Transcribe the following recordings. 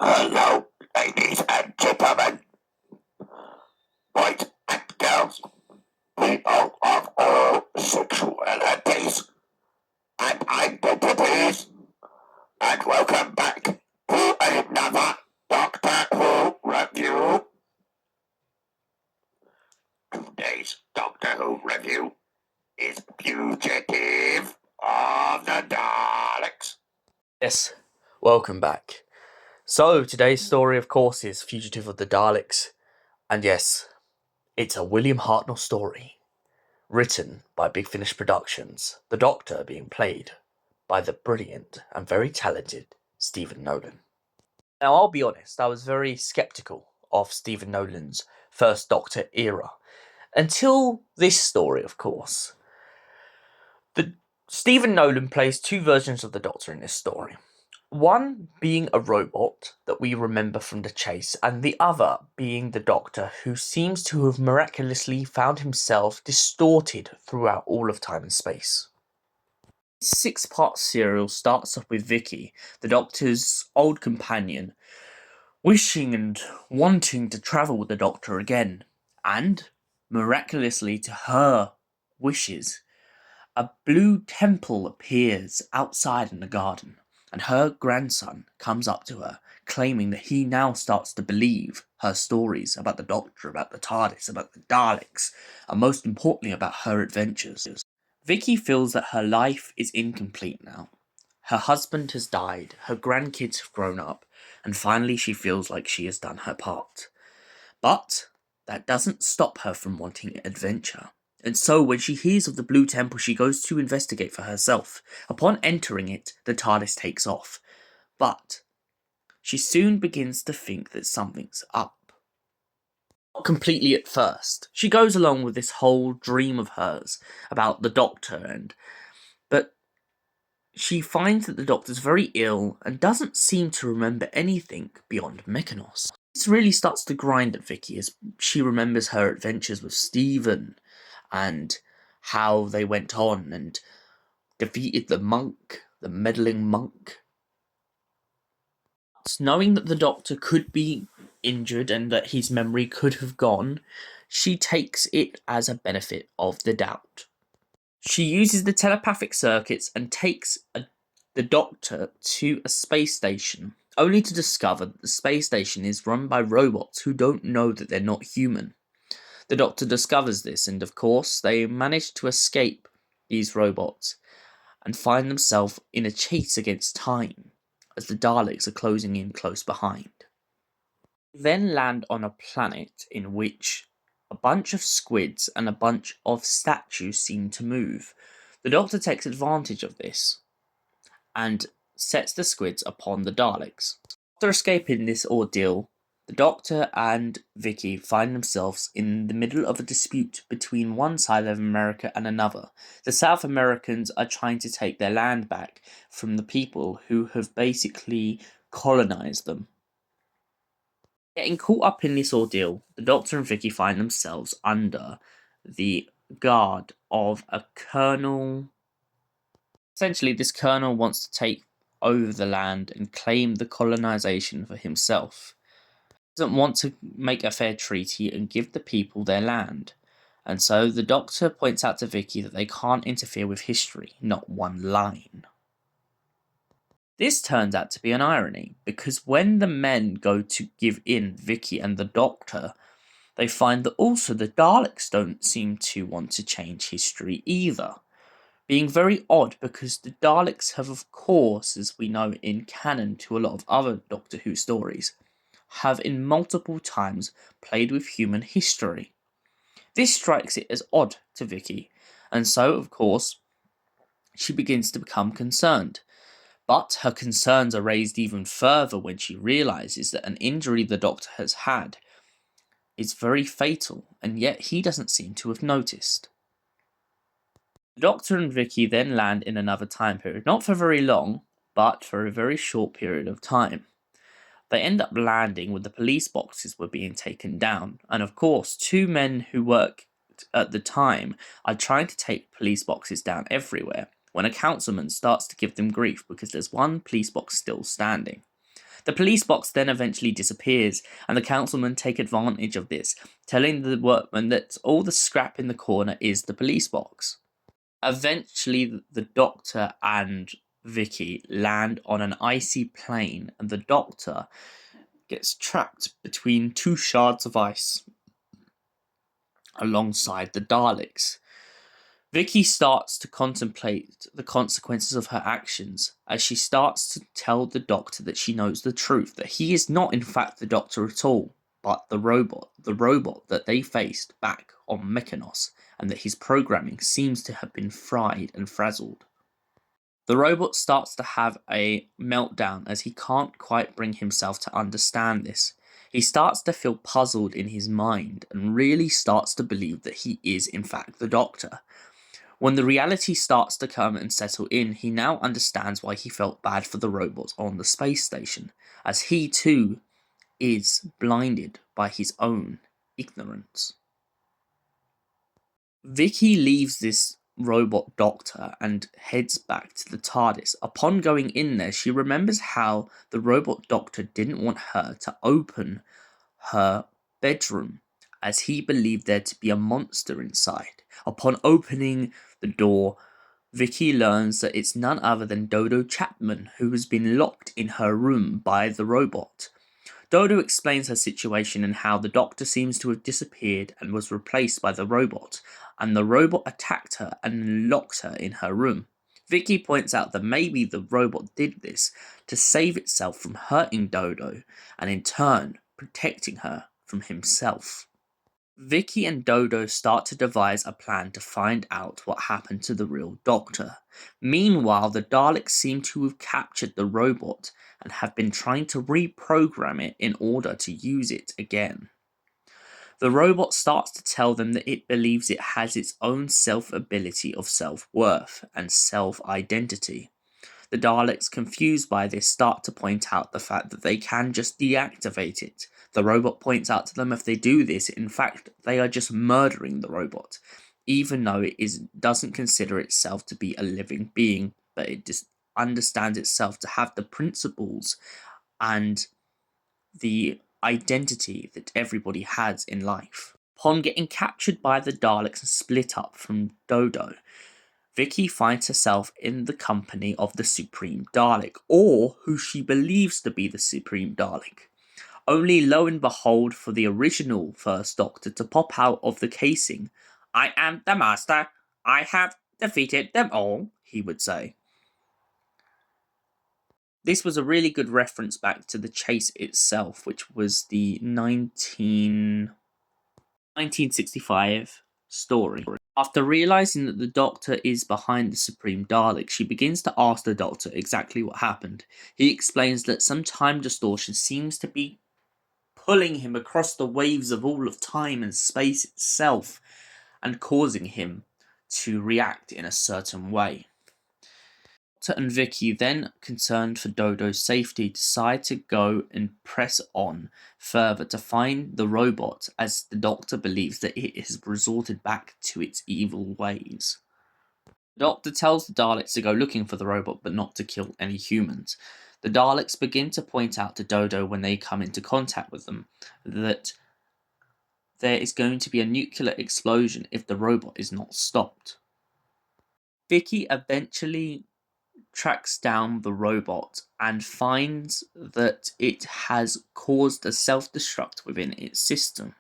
Hello, ladies and gentlemen, boys and girls, people of all sexualities and identities, and welcome back to another Doctor Who review. Today's Doctor Who review is Fugitive of the Daleks. Yes, welcome back. So, today's story, of course, is Fugitive of the Daleks. And yes, it's a William Hartnell story, written by Big Finish Productions, the Doctor being played by the brilliant and very talented Stephen Nolan. Now, I'll be honest, I was very sceptical of Stephen Nolan's first Doctor era, until this story, of course. Stephen Nolan plays two versions of the Doctor in this story. One being a robot that we remember from the chase, and the other being the Doctor, who seems to have miraculously found himself distorted throughout all of time and space. This six-part serial starts off with Vicky, the Doctor's old companion, wishing and wanting to travel with the Doctor again, and, miraculously to her wishes, a blue temple appears outside in the garden, and her grandson comes up to her, claiming that he now starts to believe her stories about the Doctor, about the TARDIS, about the Daleks, and most importantly about her adventures. Vicky feels that her life is incomplete now. Her husband has died, her grandkids have grown up, and finally she feels like she has done her part. But that doesn't stop her from wanting adventure. And so when she hears of the Blue Temple, she goes to investigate for herself. Upon entering it, the TARDIS takes off. But she soon begins to think that something's up. Not completely at first. She goes along with this whole dream of hers about the Doctor, but she finds that the Doctor's very ill and doesn't seem to remember anything beyond Mykonos. This really starts to grind at Vicky as she remembers her adventures with Stephen and how they went on and defeated the meddling monk. Knowing that the Doctor could be injured and that his memory could have gone, she takes it as a benefit of the doubt. She uses the telepathic circuits and takes the Doctor to a space station, only to discover that the space station is run by robots who don't know that they're not human. The Doctor discovers this, and of course, they manage to escape these robots and find themselves in a chase against time as the Daleks are closing in close behind. They then land on a planet in which a bunch of squids and a bunch of statues seem to move. The Doctor takes advantage of this and sets the squids upon the Daleks. After escaping this ordeal, the Doctor and Vicky find themselves in the middle of a dispute between one side of America and another. The South Americans are trying to take their land back from the people who have basically colonized them. Getting caught up in this ordeal, the Doctor and Vicky find themselves under the guard of a colonel. Essentially, this colonel wants to take over the land and claim the colonization for himself. He doesn't want to make a fair treaty and give the people their land. And so the Doctor points out to Vicky that they can't interfere with history, not one line. This turns out to be an irony, because when the men go to give in Vicky and the Doctor, they find that also the Daleks don't seem to want to change history either. Being very odd, because the Daleks have, of course, as we know in canon to a lot of other Doctor Who stories, have in multiple times played with human history. This strikes it as odd to Vicky, and so, of course, she begins to become concerned. But her concerns are raised even further when she realises that an injury the Doctor has had is very fatal, and yet he doesn't seem to have noticed. The Doctor and Vicky then land in another time period, not for very long, but for a very short period of time. They end up landing when the police boxes were being taken down, and of course, two men who worked at the time are trying to take police boxes down everywhere, when a councilman starts to give them grief because there's one police box still standing. The police box then eventually disappears, and the councilmen take advantage of this, telling the workmen that all the scrap in the corner is the police box. Eventually, the Doctor and Vicky land on an icy plain, and the Doctor gets trapped between two shards of ice alongside the Daleks. Vicky starts to contemplate the consequences of her actions as she starts to tell the Doctor that she knows the truth, that he is not in fact the Doctor at all, but the robot that they faced back on Mykonos, and that his programming seems to have been fried and frazzled. The robot starts to have a meltdown as he can't quite bring himself to understand this. He starts to feel puzzled in his mind and really starts to believe that he is in fact the Doctor. When the reality starts to come and settle in, he now understands why he felt bad for the robot on the space station, as he too is blinded by his own ignorance. Vicky leaves this robot doctor and heads back to the TARDIS. Upon going in there, she remembers how the robot doctor didn't want her to open her bedroom, as he believed there to be a monster inside. Upon opening the door, Vicky learns that it's none other than Dodo Chapman, who has been locked in her room by the robot. Dodo explains her situation and how the Doctor seems to have disappeared and was replaced by the robot, and the robot attacked her and locked her in her room. Vicky points out that maybe the robot did this to save itself from hurting Dodo, and in turn protecting her from himself. Vicky and Dodo start to devise a plan to find out what happened to the real Doctor. Meanwhile, the Daleks seem to have captured the robot and have been trying to reprogram it in order to use it again. The robot starts to tell them that it believes it has its own self-ability of self-worth and self-identity. The Daleks, confused by this, start to point out the fact that they can just deactivate it. The robot points out to them if they do this, in fact, they are just murdering the robot, even though it doesn't consider itself to be a living being, but it just understands itself to have the principles and the identity that everybody has in life. Upon getting captured by the Daleks and split up from Dodo, Vicky finds herself in the company of the Supreme Dalek, or who she believes to be the Supreme Dalek. Only lo and behold for the original First Doctor to pop out of the casing. "I am the Master. I have defeated them all," he would say. This was a really good reference back to the chase itself, which was the 1965 story. After realizing that the Doctor is behind the Supreme Dalek, she begins to ask the Doctor exactly what happened. He explains that some time distortion seems to be pulling him across the waves of all of time and space itself, and causing him to react in a certain way. Doctor and Vicky, then concerned for Dodo's safety, decide to go and press on further to find the robot, as the Doctor believes that it has resorted back to its evil ways. The Doctor tells the Daleks to go looking for the robot, but not to kill any humans. The Daleks begin to point out to Dodo when they come into contact with them that there is going to be a nuclear explosion if the robot is not stopped. Vicky eventually tracks down the robot and finds that it has caused a self-destruct within its system.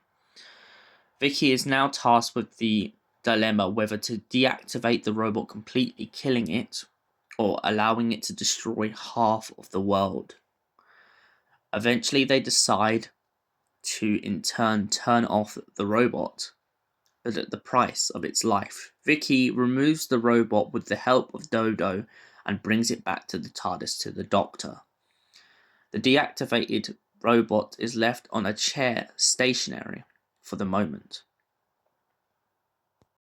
Vicky is now tasked with the dilemma whether to deactivate the robot completely, killing it, or allowing it to destroy half of the world. Eventually they decide to in turn turn off the robot, but at the price of its life. Vicky removes the robot with the help of Dodo and brings it back to the TARDIS to the Doctor. The deactivated robot is left on a chair stationary for the moment.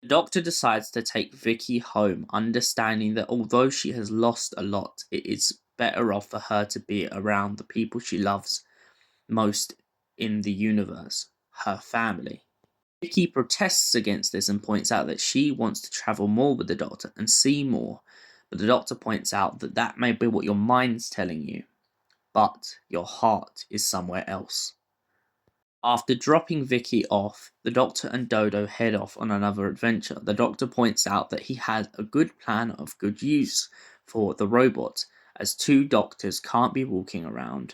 The Doctor decides to take Vicky home, understanding that although she has lost a lot, it is better off for her to be around the people she loves most in the universe, her family. Vicky protests against this and points out that she wants to travel more with the Doctor and see more, but the Doctor points out that that may be what your mind's telling you, but your heart is somewhere else. After dropping Vicky off, the Doctor and Dodo head off on another adventure. The Doctor points out that he had a good plan of good use for the robot, as two doctors can't be walking around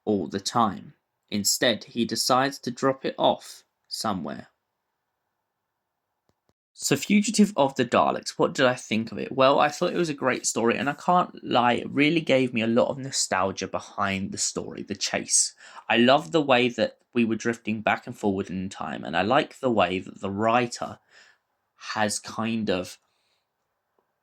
all the time. Instead, he decides to drop it off somewhere. So, Fugitive of the Daleks, what did I think of it? Well, I thought it was a great story, and I can't lie, it really gave me a lot of nostalgia behind the story, the chase. I love the way that we were drifting back and forward in time, and I like the way that the writer has kind of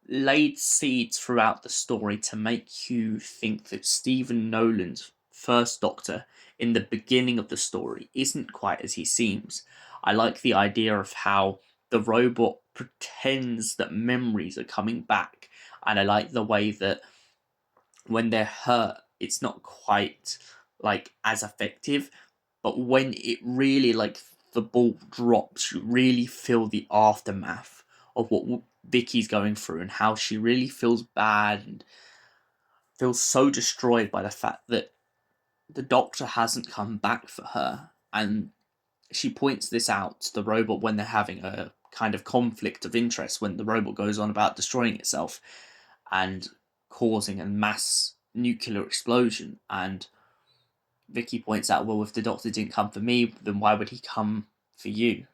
laid seeds throughout the story to make you think that Stephen Nolan's first Doctor in the beginning of the story isn't quite as he seems. I like the idea of how the robot pretends that memories are coming back, and I like the way that when they're hurt, it's not quite like as effective, but when it really like the ball drops, you really feel the aftermath of what Vicky's going through and how she really feels bad and feels so destroyed by the fact that the Doctor hasn't come back for her. And she points this out to the robot when they're having a kind of conflict of interest, when the robot goes on about destroying itself and causing a mass nuclear explosion. And Vicky points out, well, if the Doctor didn't come for me, then why would he come for you?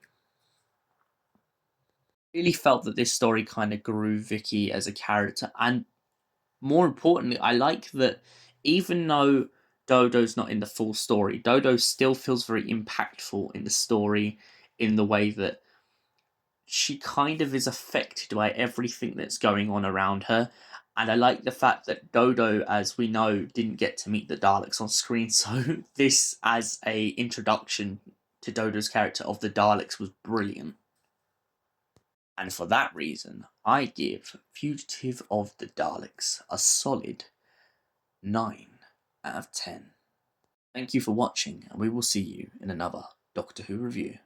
Really felt that this story kind of grew Vicky as a character, and more importantly, I like that even though Dodo's not in the full story, Dodo still feels very impactful in the story in the way that she kind of is affected by everything that's going on around her. And I like the fact that Dodo, as we know, didn't get to meet the Daleks on screen, so this as a introduction to Dodo's character of the Daleks was brilliant. And for that reason, I give Fugitive of the Daleks a solid 9 out of 10. Thank you for watching, and we will see you in another Doctor Who review.